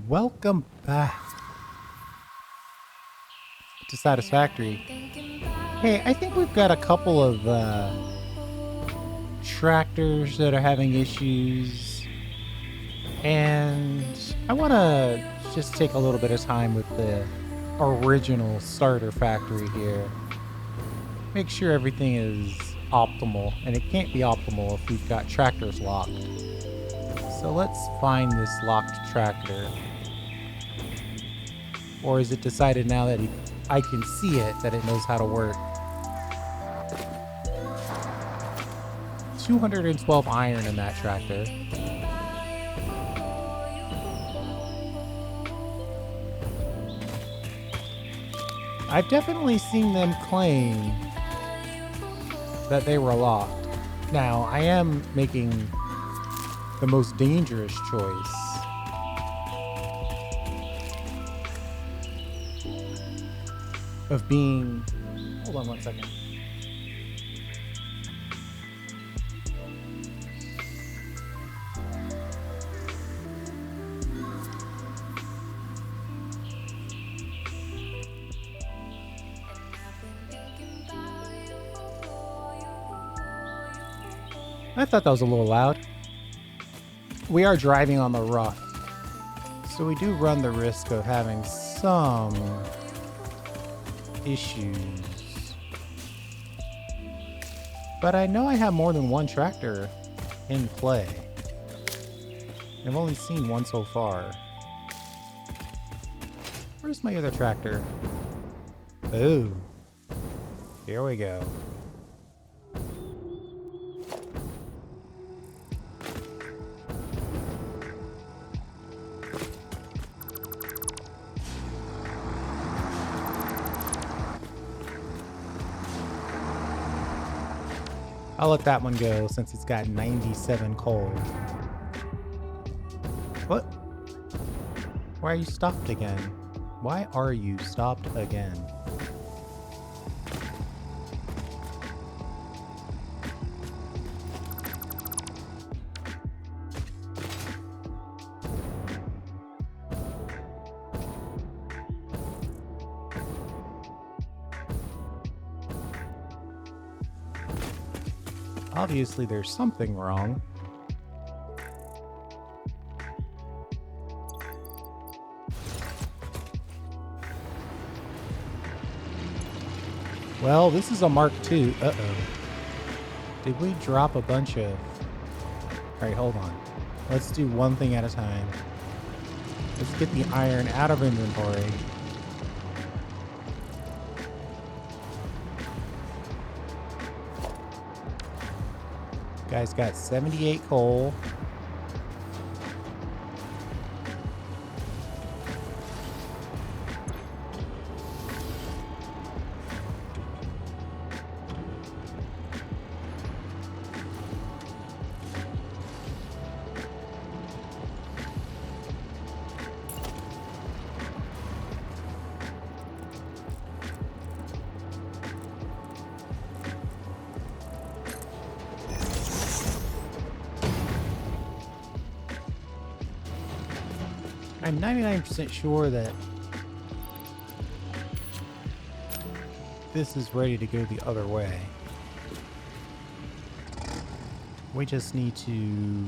Welcome back to Satisfactory. Hey, I think we've got a couple of tractors that are having issues, and I want to just take a little bit of time with the original starter factory here. Make sure everything is optimal, and it can't be optimal if we've got tractors locked. So let's find this locked tractor. Or is it decided now that I can see it, that it knows how to work? 212 iron in that tractor. I've definitely seen them claim that they were locked. Now, I am making the most dangerous choice. Of being... Hold on one second. I thought that was a little loud. We are driving on the rough, so we do run the risk of having some issues. But I know I have more than one tractor in play. I've only seen one so far. Where's my other tractor? Oh, here we go. I'll let that one go since it's got 97 coal. What? Why are you stopped again? Why are you stopped again? Obviously, there's something wrong. Well, this is a Mark II. Uh-oh. Did we drop a bunch of... Alright, hold on. Let's do one thing at a time. Let's get the iron out of inventory. Guy's got 78 coal. I'm 99% sure that this is ready to go the other way. We just need to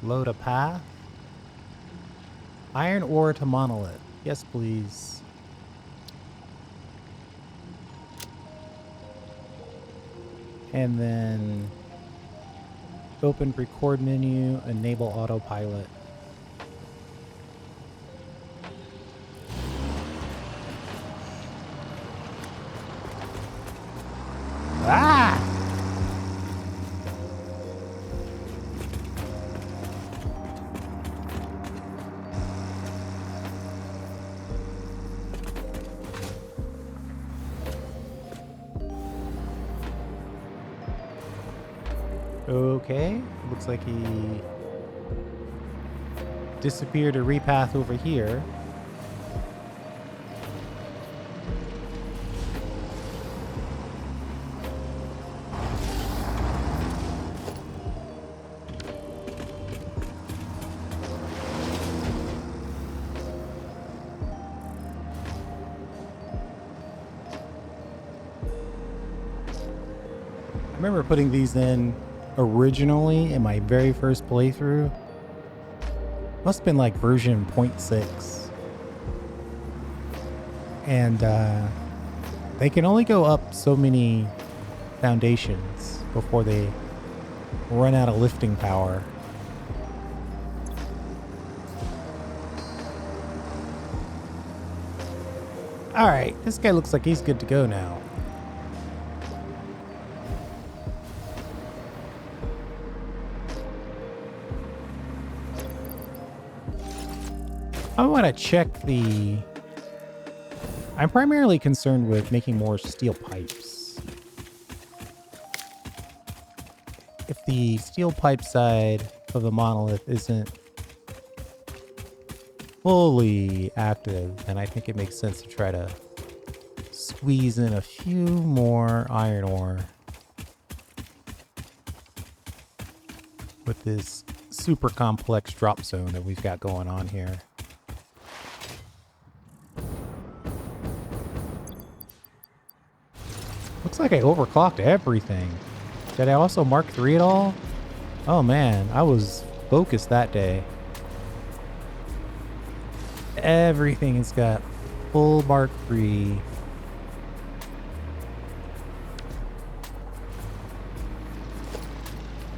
load a path. Iron ore to monolith. Yes, please. And then open record menu, enable autopilot. Ah! Okay, looks like he disappeared a repath over here. remember putting these in originally in my very first playthrough. Must have been like version 0.6. And they can only go up so many foundations before they run out of lifting power. All right, this guy looks like he's good to go now. I want to check the... I'm primarily concerned with making more steel pipes. If the steel pipe side of the monolith isn't fully active, then I think it makes sense to try to squeeze in a few more iron ore with this super complex drop zone that we've got going on here. Looks like I overclocked everything. Did I also mark 3 at all? Oh man, I was focused that day. Everything has got full mark 3.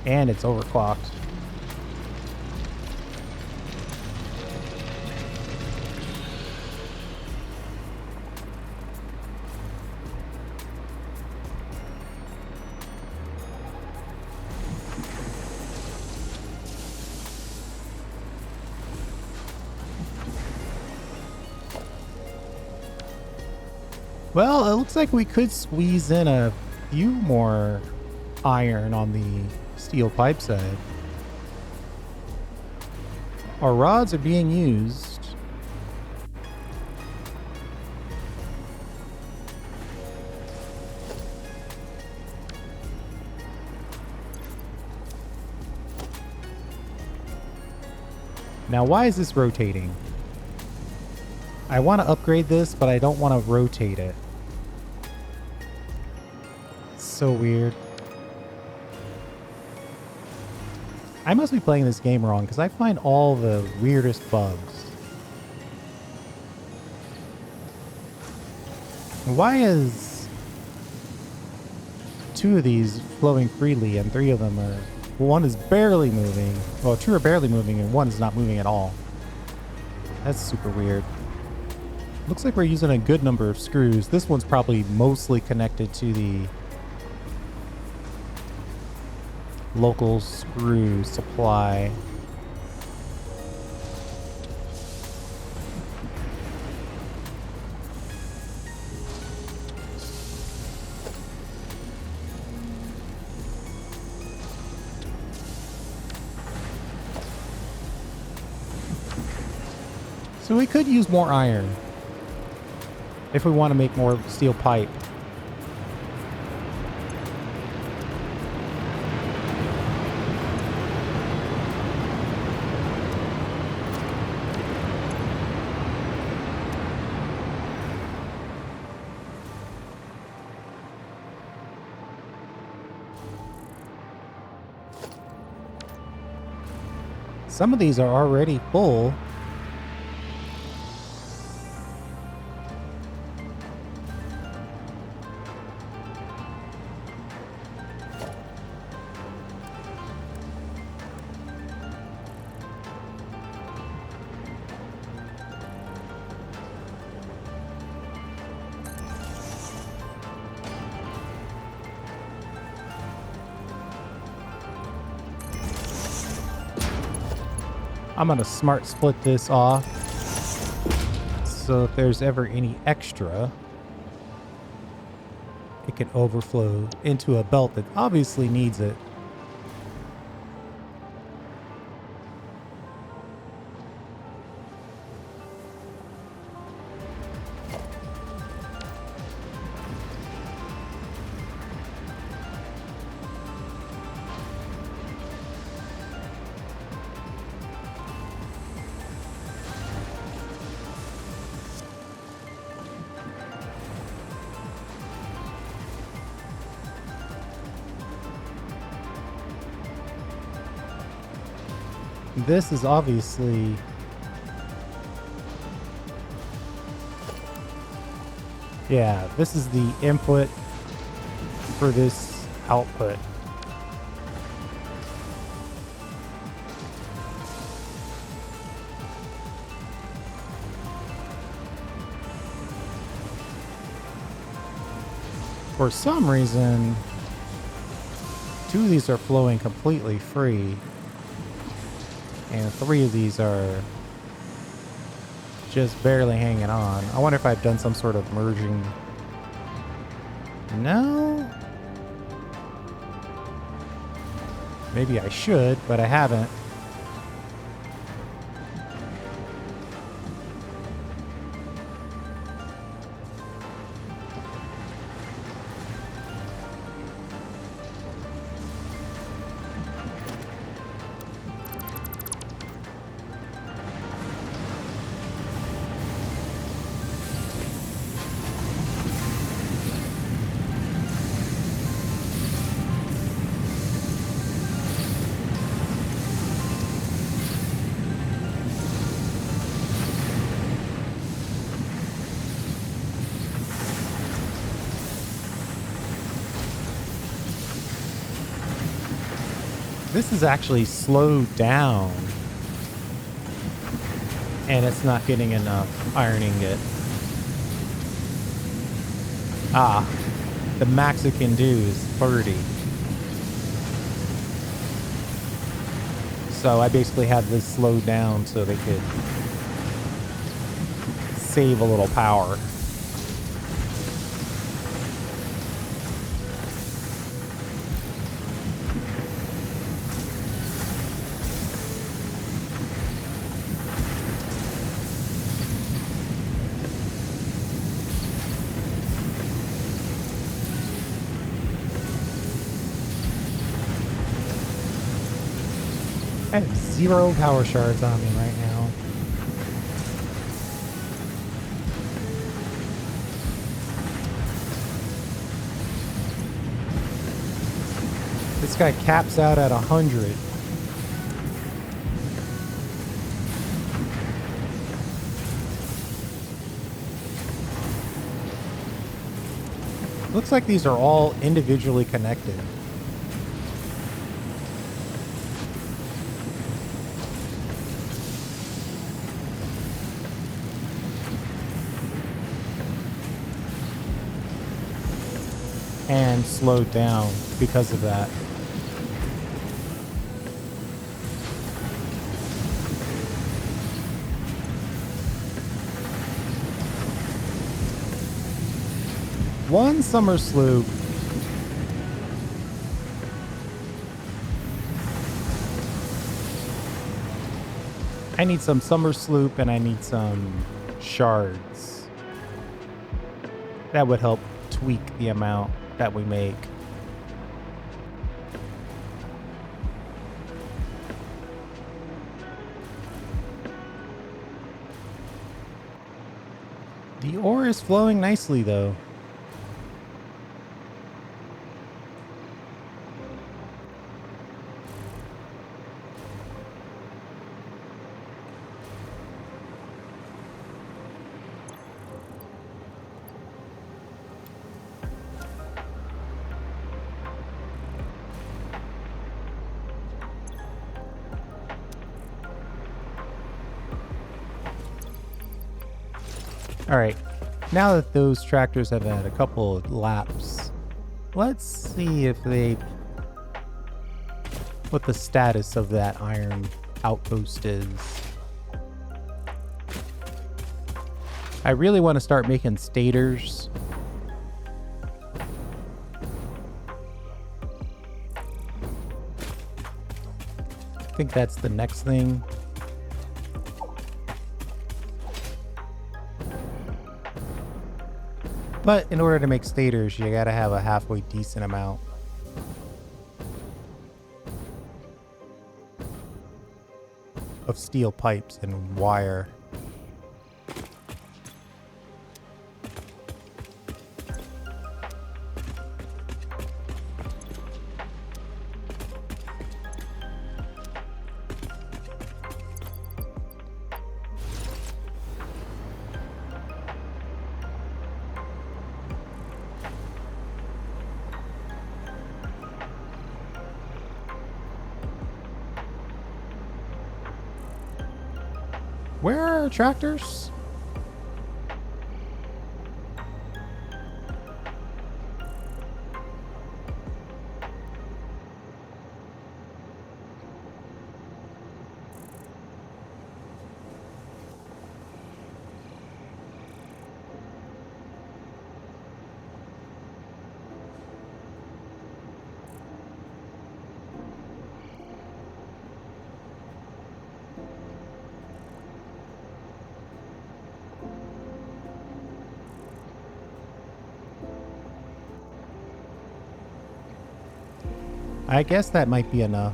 And it's overclocked. Well, it looks like we could squeeze in a few more iron on the steel pipe side. Our rods are being used. Now, why is this rotating? I want to upgrade this, but I don't want to rotate it. So weird. I must be playing this game wrong because I find all the weirdest bugs. Why is 2 of these flowing freely and 3 of them are... 1 is barely moving. Well, 2 are barely moving and 1 is not moving at all. That's super weird. Looks like we're using a good number of screws. This one's probably mostly connected to the local screw supply. So we could use more iron if we want to make more steel pipe. Some of these are already full. I'm gonna smart split this off, so if there's ever any extra, it can overflow into a belt that obviously needs it. This is obviously... Yeah, this is the input for this output. For some reason, 2 of these are flowing completely free, and 3 of these are just barely hanging on. I wonder if I've done some sort of merging. No? Maybe I should, but I haven't. This is actually slowed down, and it's not getting enough iron ingot. Ah, the max it can do is 30. So I basically had this slowed down so they could save a little power. I have 0 power shards on me right now. This guy caps out at 100. Looks like these are all individually connected. And slowed down because of that. One summer sloop. I need some summer sloop and I need some shards. That would help tweak the amount that we make. The ore is flowing nicely though. All right, now that those tractors have had a couple of laps, let's see if what the status of that iron outpost is. I really want to start making stators. I think that's the next thing. But in order to make stators, you gotta have a halfway decent amount. Of steel pipes and wire. Where are our tractors? I guess that might be enough.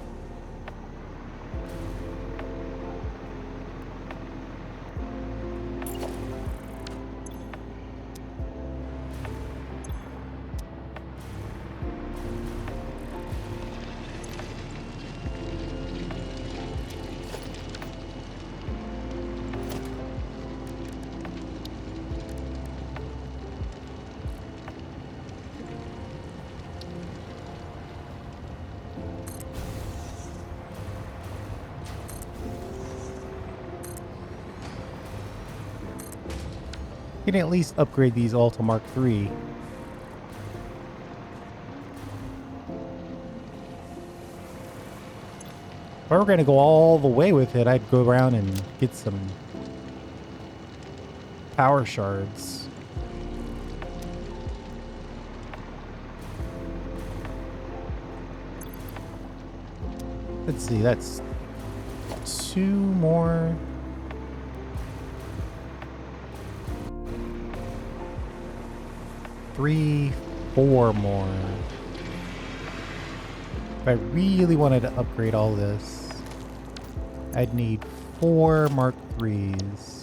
We can at least upgrade these all to Mark III. If I were going to go all the way with it, I'd go around and get some power shards. Let's see, that's 2 more. 3, 4 more. If I really wanted to upgrade all this, I'd need 4 Mark IIIs.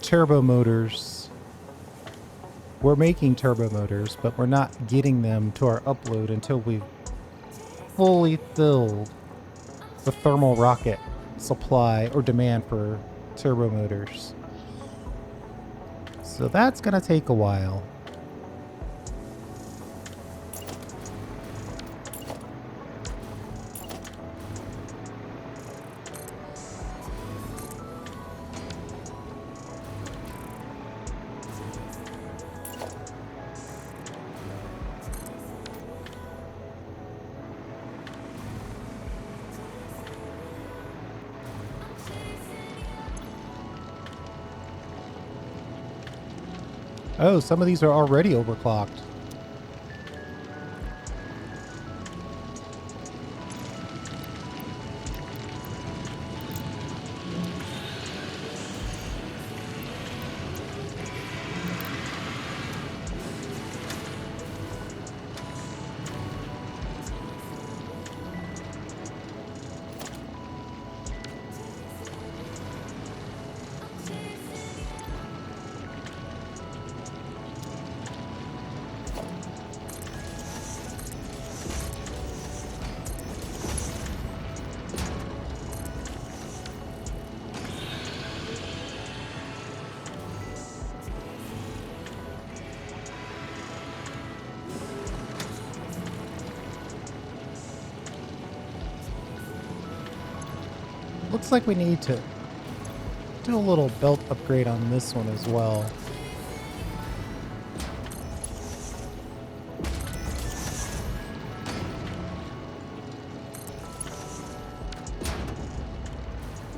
Turbo motors. We're making turbo motors, but we're not getting them to our upload until we've fully filled the thermal rocket supply or demand for turbo motors. So that's gonna take a while. Oh, some of these are already overclocked. Looks like we need to do a little belt upgrade on this one as well.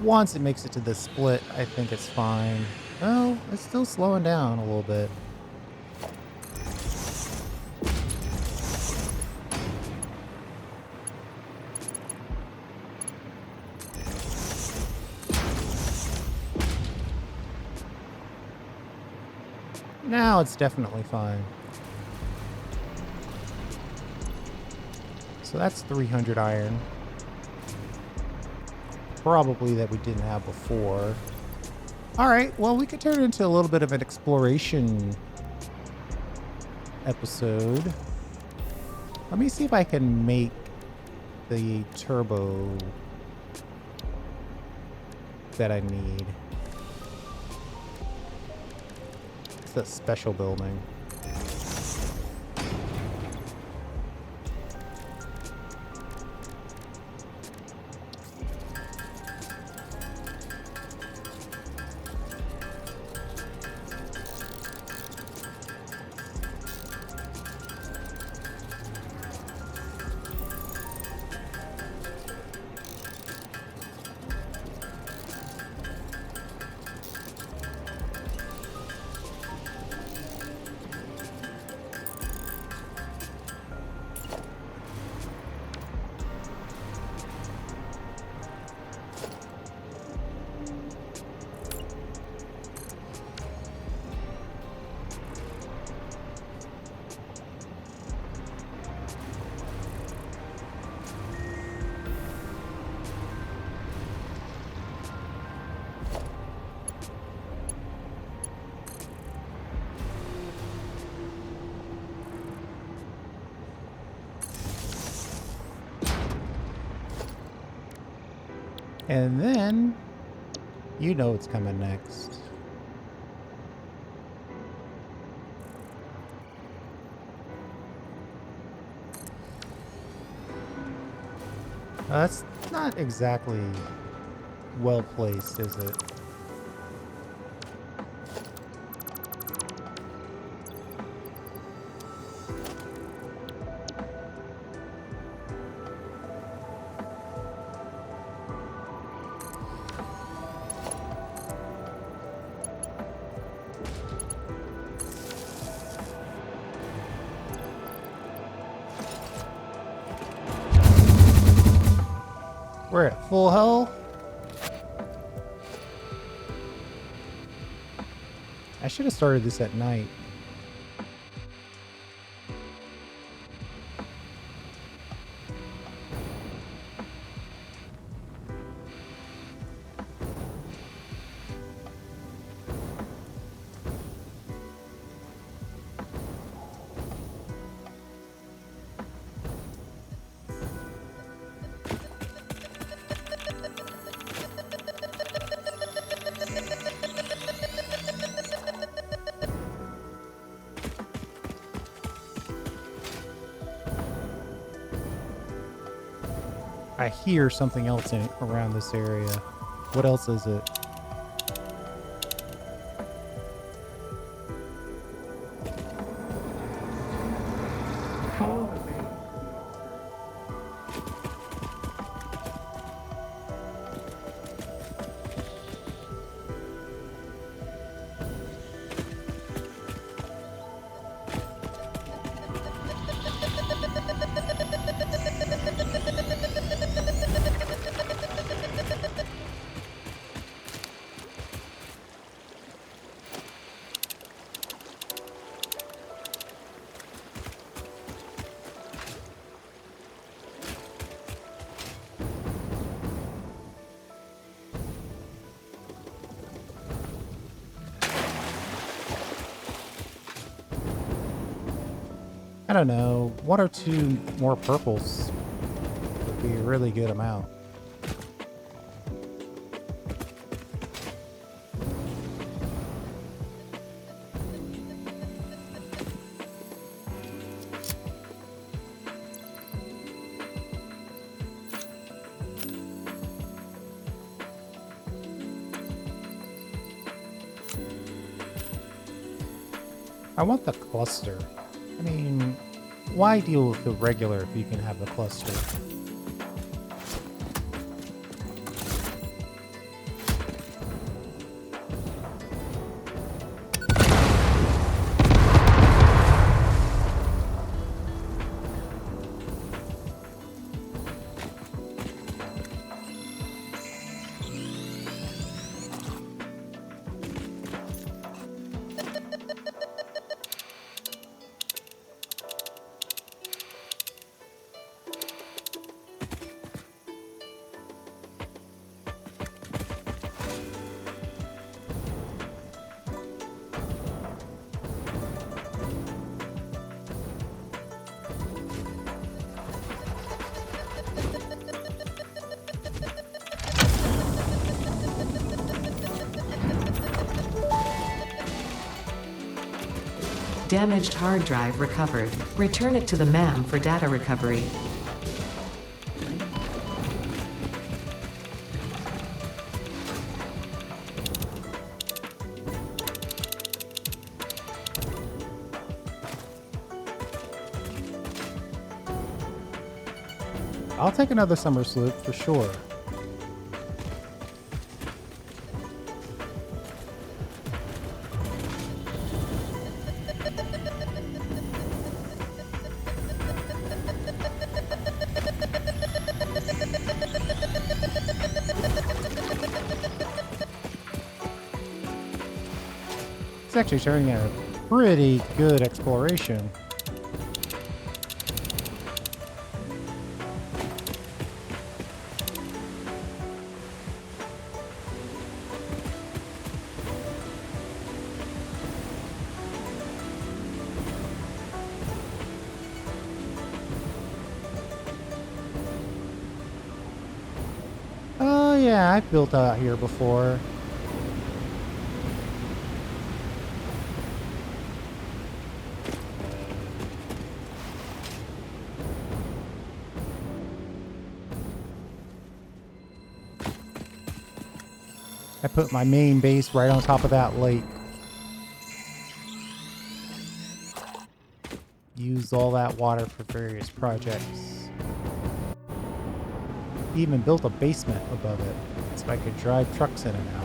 Once it makes it to the split, I think it's fine. Oh, it's still slowing down a little bit. Now it's definitely fine. So that's 300 iron. Probably that we didn't have before. All right, well, we could turn it into a little bit of an exploration episode. Let me see if I can make the turbo that I need. It's a special building. And then, you know what's coming next. That's not exactly well placed, is it? We're at full health. I should have started this at night. I hear something else around this area. What else is it? I don't know, 1 or 2 more purples would be a really good amount. I want the cluster. I mean, why deal with the regular if you can have the cluster? Damaged hard drive recovered. Return it to the MAM for data recovery. I'll take another summer sloop for sure. It's actually showing a pretty good exploration. Oh yeah, I've built out here before. I put my main base right on top of that lake. Use all that water for various projects. Even built a basement above it so I could drive trucks in and out.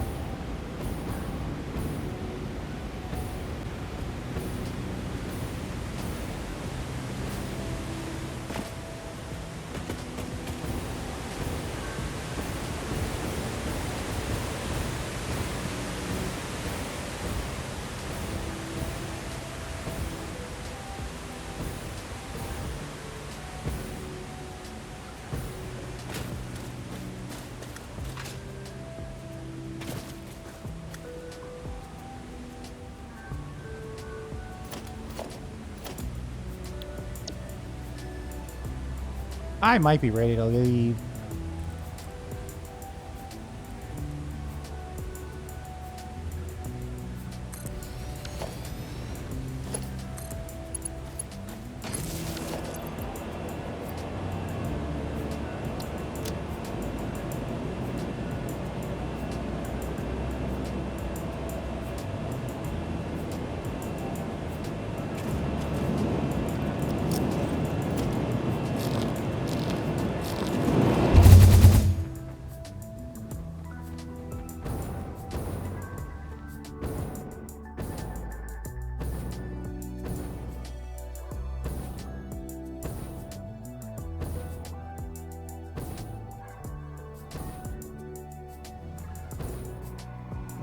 I might be ready to leave.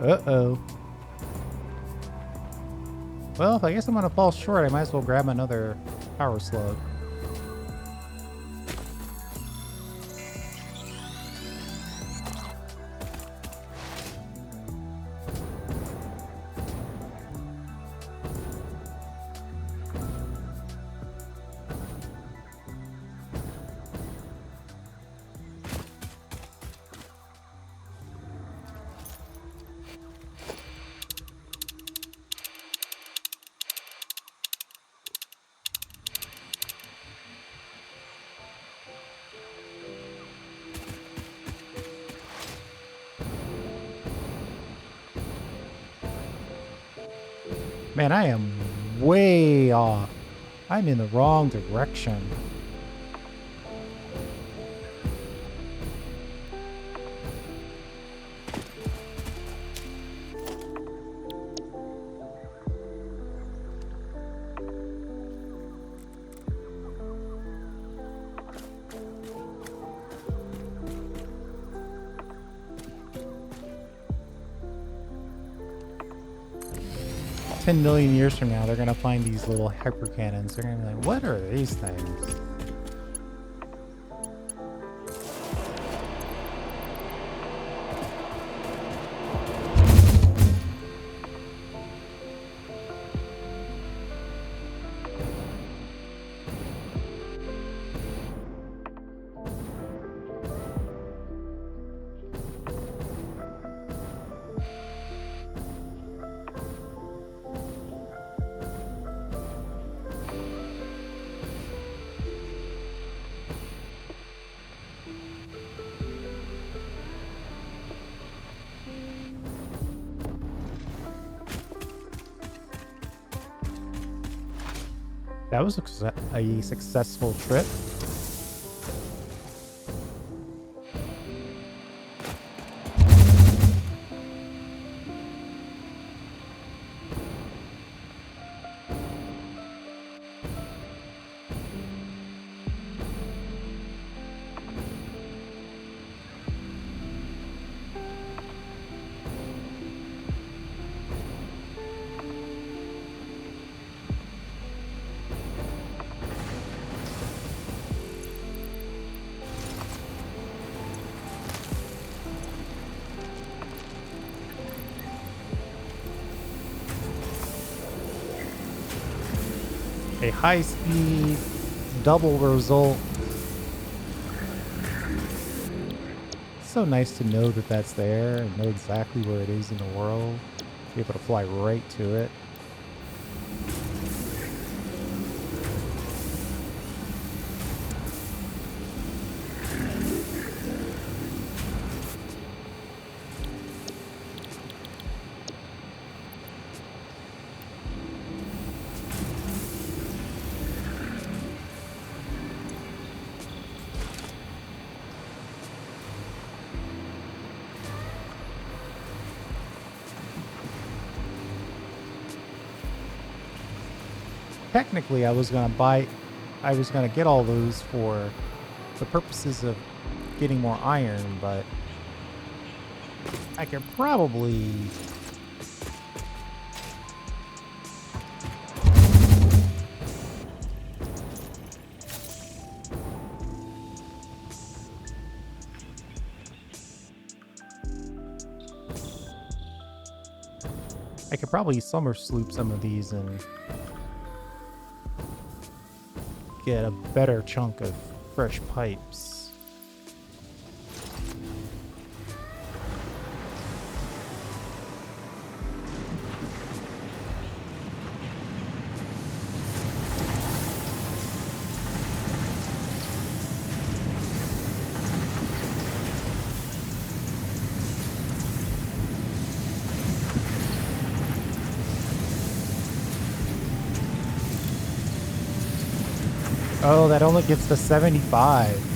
Uh-oh. Well, if I guess I'm gonna fall short, I might as well grab another power slug. Man, I am way off. I'm in the wrong direction. $10 million years from now, they're gonna find these little hyper cannons. They're gonna be like, what are these things? that was a successful trip. A high-speed double result. It's so nice to know that that's there and know exactly where it is in the world. Be able to fly right to it. Technically, I was gonna get all those for the purposes of getting more iron, but I could probably summer sloop some of these and get a better chunk of fresh pipes. Oh, that only gets to 75.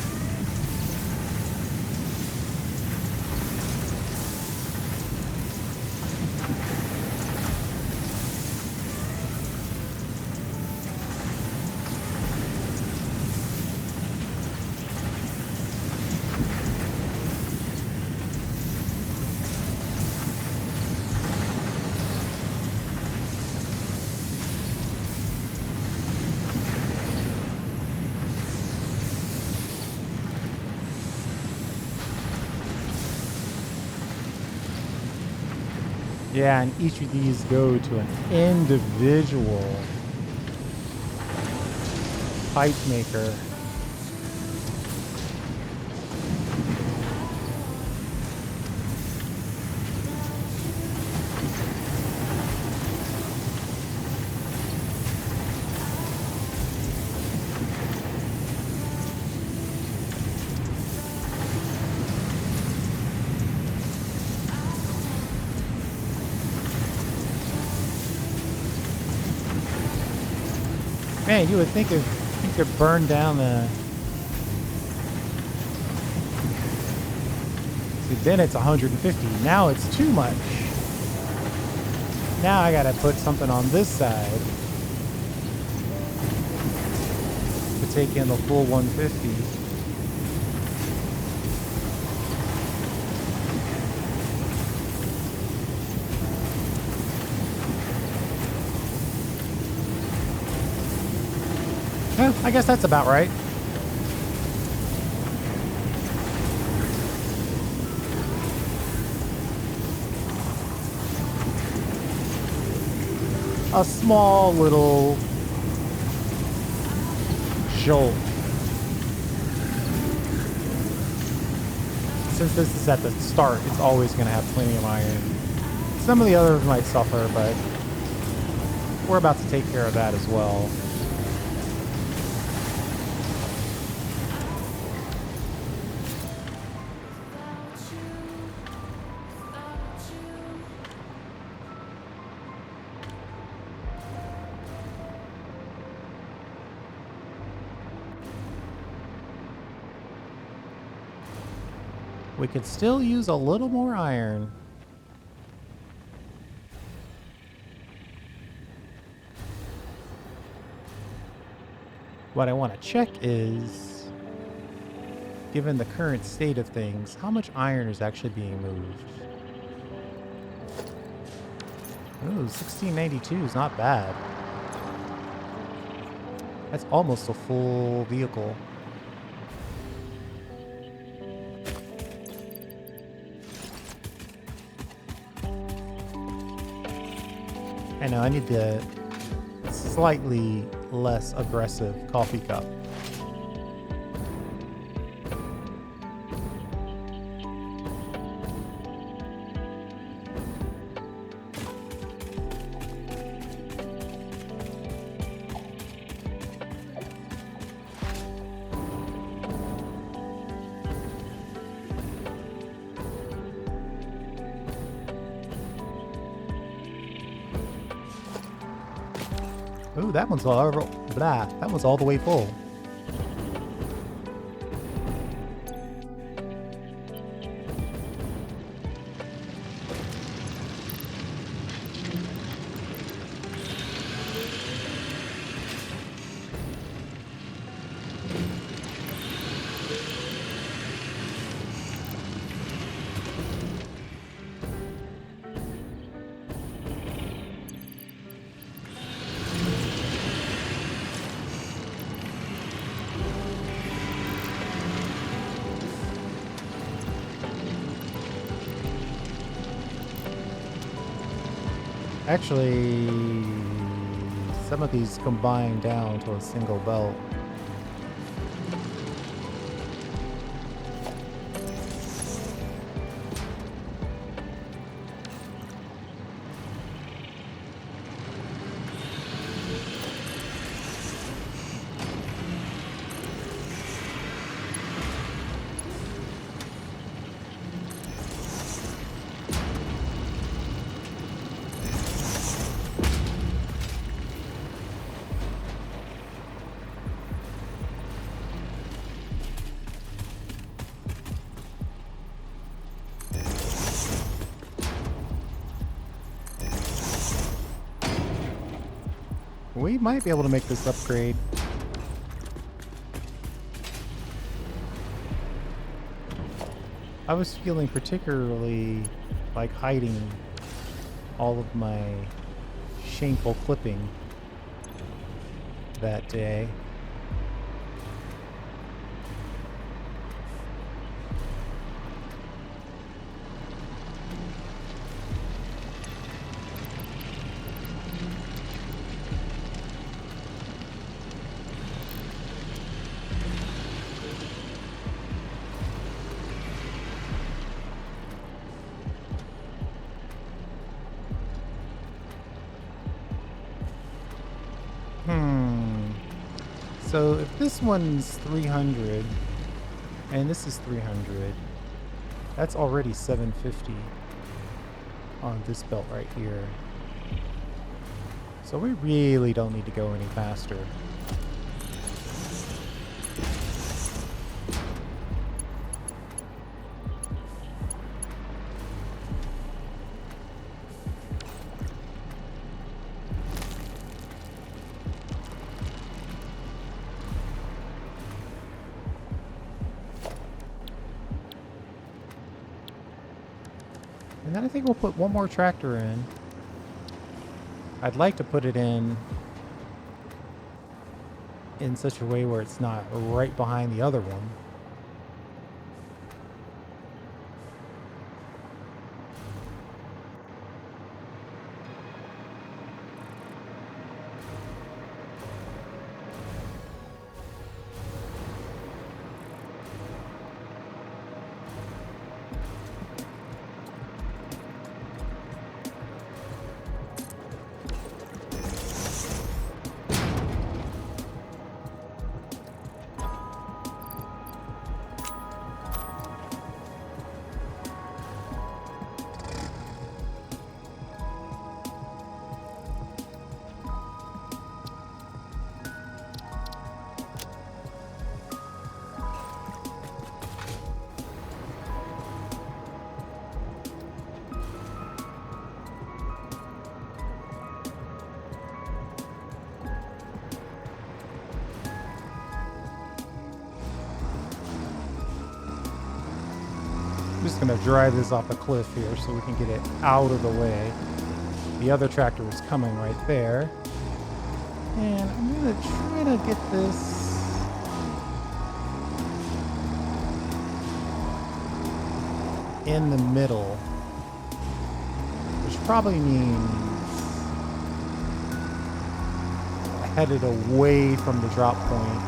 Yeah, and each of these go to an individual pipe maker. Man, you would think if you could burn down the... See, then it's 150. Now it's too much. Now I gotta put something on this side to take in the full 150. I guess that's about right. A small little jolt. Since this is at the start, it's always going to have plenty of iron. Some of the others might suffer, but we're about to take care of that as well. We could still use a little more iron. What I want to check is, given the current state of things, how much iron is actually being moved. Ooh, 1692 is not bad. That's almost a full vehicle. I know, I need the slightly less aggressive coffee cup. Ooh, that one's all blah. That one's all the way full. Actually, some of these combine down to a single belt. We might be able to make this upgrade. I was feeling particularly like hiding all of my shameful clipping that day. So if this one's 300 and this is 300, that's already 750 on this belt right here. So we really don't need to go any faster. And then I think we'll put one more tractor in. I'd like to put it in such a way where it's not right behind the other one. just gonna drive this off the cliff here so we can get it out of the way. The other tractor is coming right there. And I'm gonna try to get this in the middle, which probably means headed away from the drop point.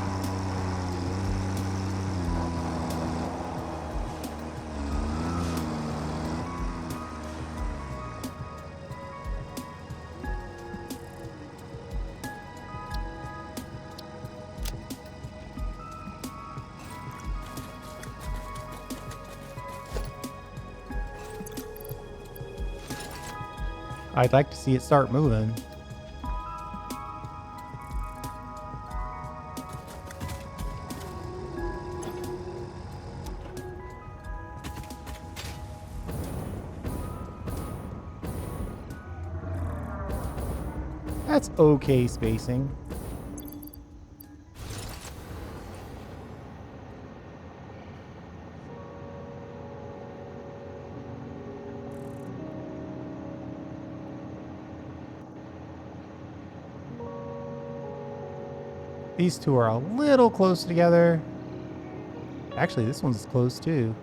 I'd like to see it start moving. That's okay spacing. These two are a little close together. Actually, this one's close too.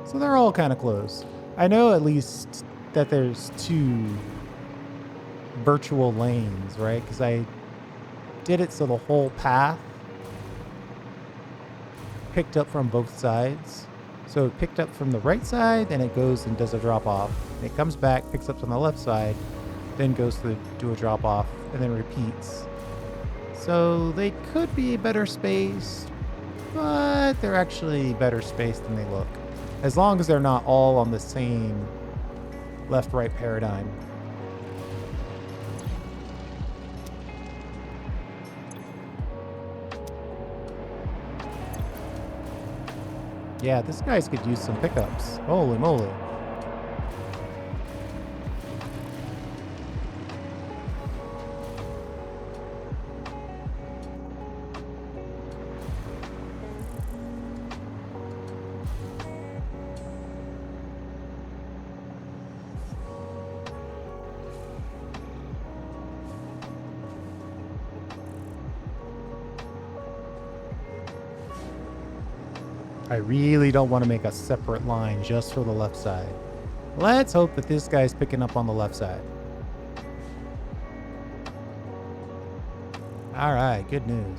So they're all kind of close. I know at least that there's two virtual lanes, right? Because I did it so the whole path picked up from both sides. So it picked up from the right side, then it goes and does a drop off. It comes back, picks up from the left side, then goes to do a drop off, and then repeats. So they could be better spaced, but they're actually better spaced than they look. As long as they're not all on the same left-right paradigm. Yeah, this guy's could use some pickups. Holy moly. I really don't want to make a separate line just for the left side. Let's hope that this guy's picking up on the left side. All right, good news.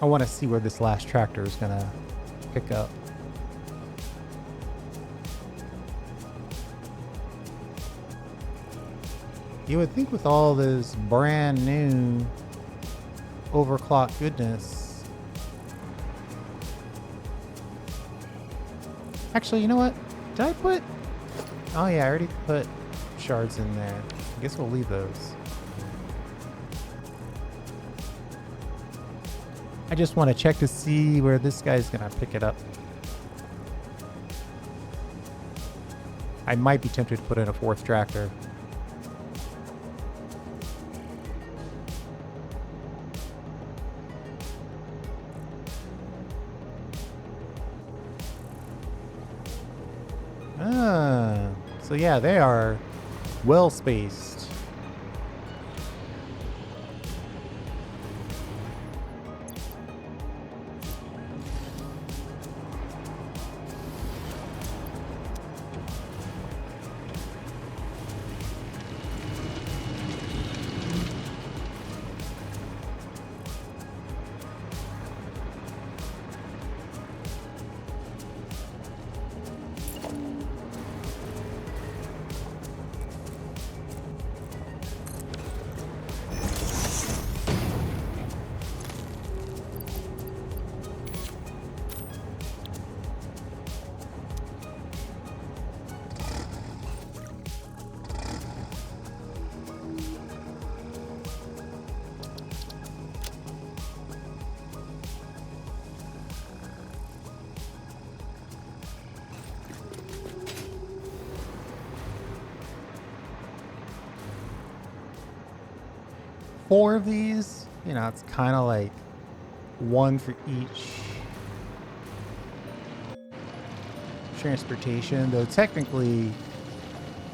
I want to see where this last tractor is going to pick up. You would think with all this brand new overclock goodness. Actually, you know what? Did I put... Oh yeah, I already put shards in there. I guess we'll leave those. I just want to check to see where this guy's going to pick it up. I might be tempted to put in a fourth tractor. Ah, so yeah, they are well spaced. 4 of these. You know, it's kind of like one for each transportation, though technically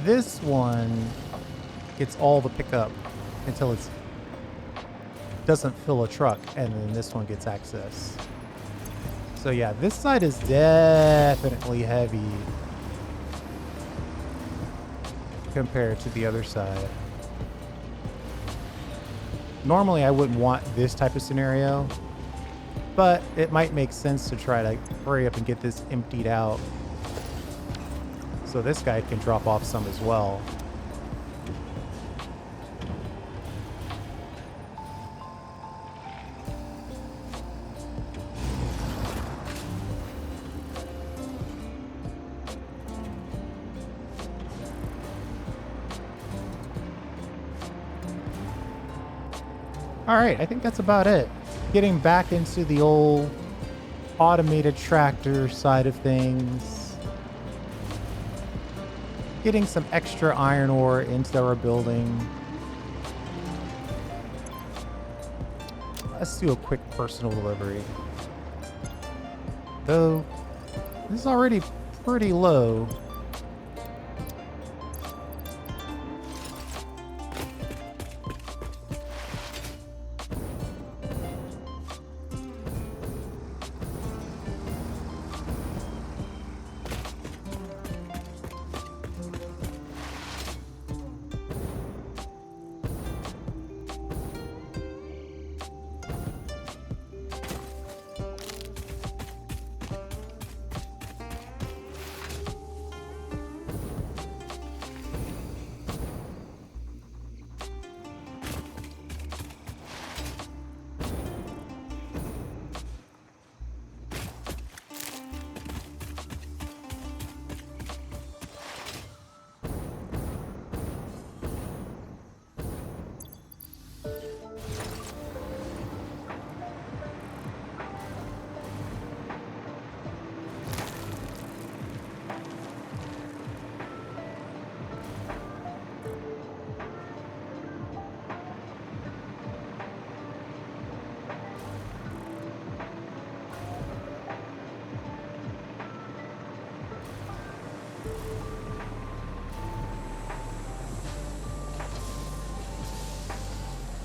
this one gets all the pickup until it doesn't fill a truck, and then this one gets access. So yeah, this side is definitely heavy compared to the other side. Normally I wouldn't want this type of scenario, but it might make sense to try to hurry up and get this emptied out so this guy can drop off some as well. All right, I think that's about it. Getting back into the old automated tractor side of things. Getting some extra iron ore into our building. Let's do a quick personal delivery. Though, this is already pretty low.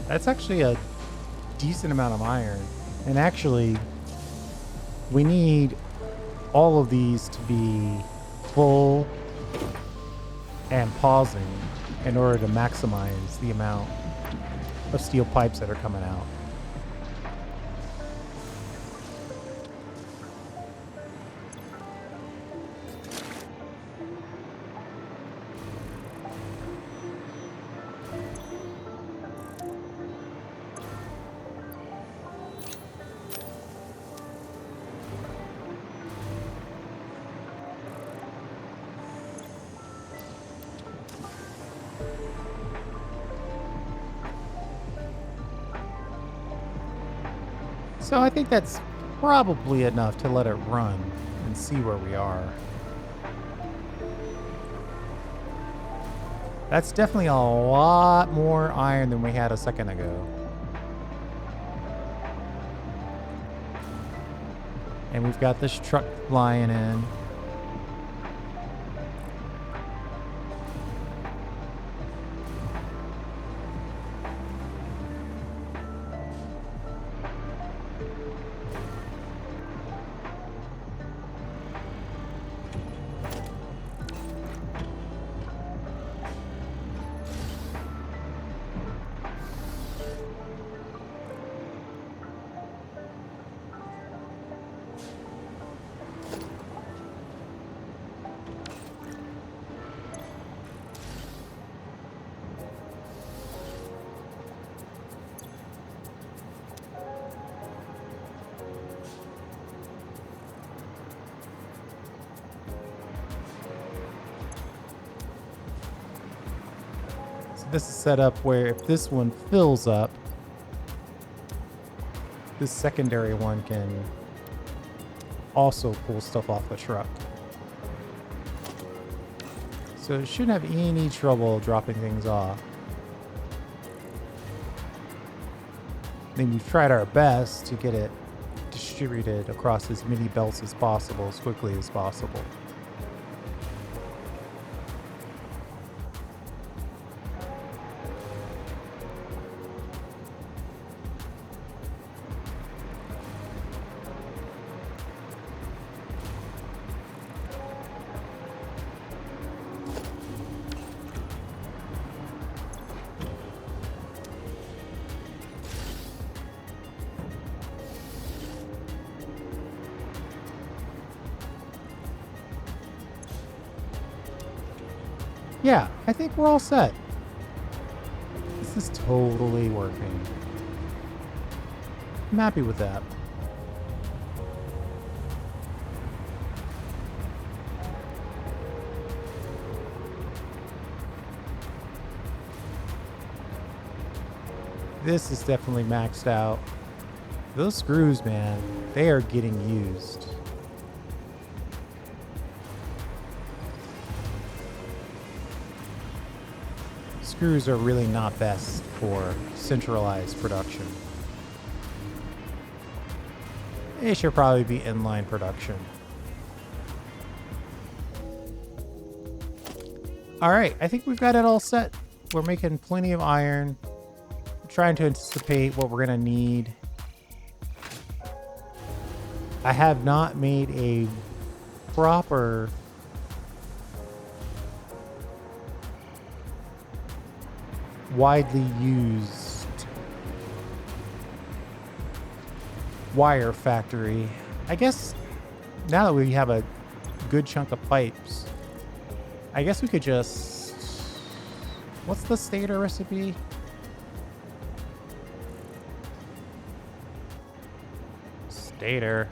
That's actually a decent amount of iron. And actually, we need all of these to be full and pausing in order to maximize the amount of steel pipes that are coming out. So I think that's probably enough to let it run and see where we are. That's definitely a lot more iron than we had a second ago. And we've got this truck flying in. This is set up where if this one fills up, this secondary one can also pull stuff off the truck. So it shouldn't have any trouble dropping things off. I mean, we've tried our best to get it distributed across as many belts as possible, as quickly as possible. Yeah, I think we're all set. This is totally working. I'm happy with that. This is definitely maxed out. Those screws, man, they are getting used. Screws are really not best for centralized production. They should probably be inline production. All right, I think we've got it all set. We're making plenty of iron. We're trying to anticipate what we're gonna need. I have not made a proper widely used wire factory. I guess now that we have a good chunk of pipes, I guess we could just... What's the stator recipe? Stator.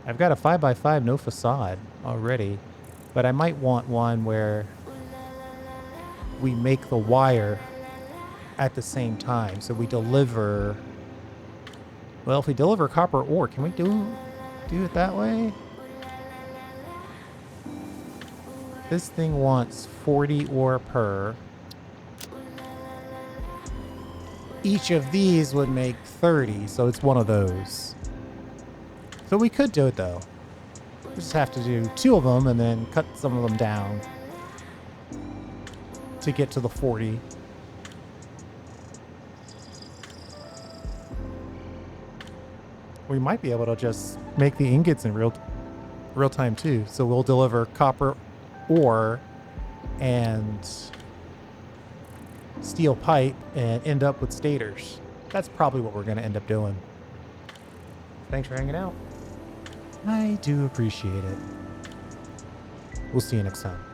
I've got a 5x5 no facade already, but I might want one where we make the wire at the same time. So we deliver... Well, if we deliver copper ore, can we do it that way? This thing wants 40 ore per. Each of these would make 30, so it's one of those. So we could do it though. We just have to do 2 of them and then cut some of them down to get to the 40. We might be able to just make the ingots in real time too. So we'll deliver copper ore and steel pipe and end up with stators. That's probably what we're going to end up doing. Thanks for hanging out. I do appreciate it. We'll see you next time.